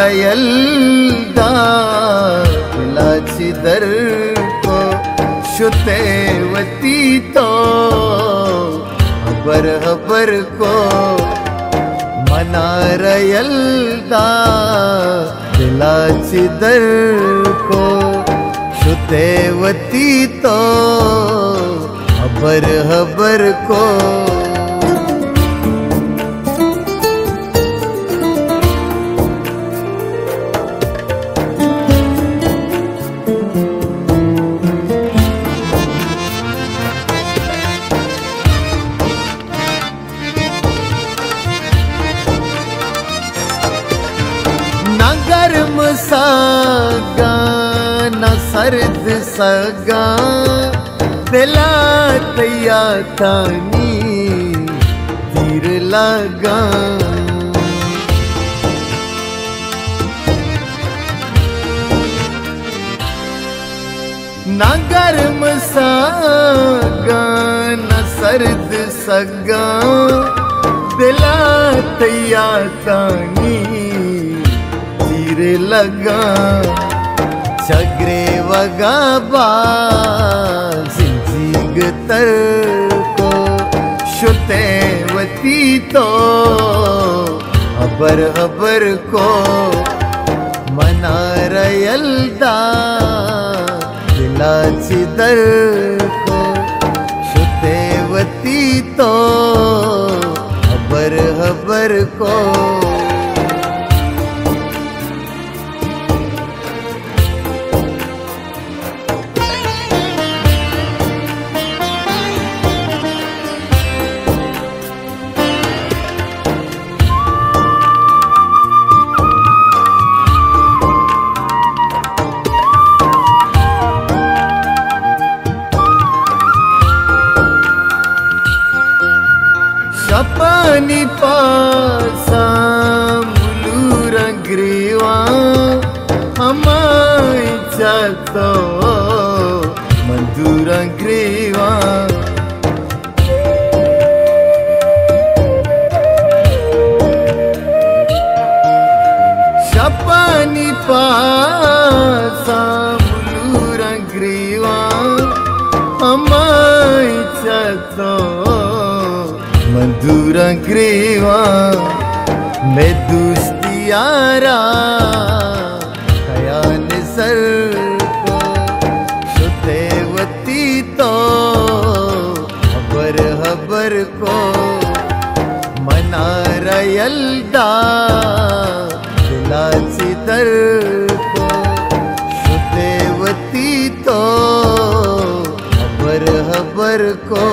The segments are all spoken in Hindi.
मनारयल्दा लाचिदर को शुतेवती तो हबर हबर को मनारयल्दा लाचिदर को शुतेवती तो हबर हबर को ना गर्म सगा ना सर्द सगा दिला तैया तानी तीर लगा ना गर्म सगा ना सर्द सगा दिला तैया तानी लगा चगरे वगा बाजिगर को शुतेवती तो हबर हबर को मनारयल्दा लाचिदर को शुतेवती तो हबर हबर को शपानी पासा मुलूर ग्रीवा हमाय जातो मधुर ग्रीवा शपानी पासा मुलूर ग्रीवा हमाय जातो मधुर ग्रीवा में दोस्तियारा खयाल सर को शुतेवती तो हबर हबर को मनारयल्दा लाचिदर को शुतेवती तो हबर हबर को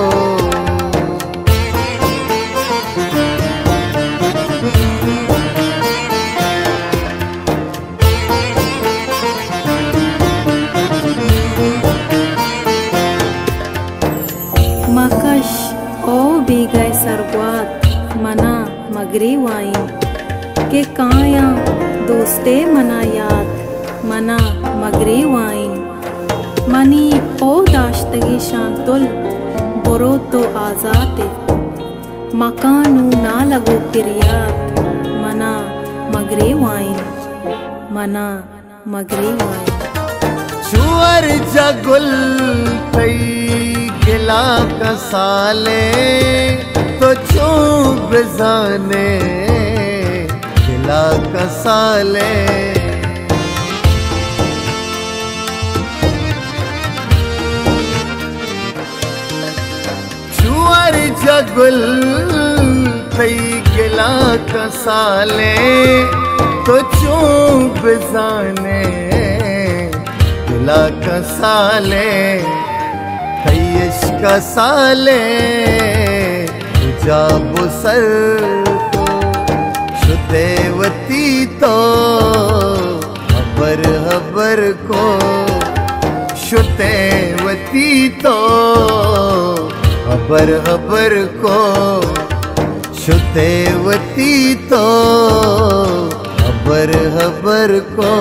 मकश ओ बीगय सरगवात मना मगरी वाइन के काया दोस्ते मना याद मना मगरी वाइन मनी ओ दाश्तगी शांतुल बोरो तो आजाते मकानू ना लगो किरियात मना मगरी वाइन मना मगरी वाइन चुअर जगुल कई गिला कसाले तो चुप जाने गिला कसाले चुअर जगुल कई गिला कसाले तो चुप जाने गिला कसाले इश्क साले जाबो सर को शुतेवती तो हबर हबर को शुतेवती तो हबर हबर को शुतेवती तो हबर हबर को।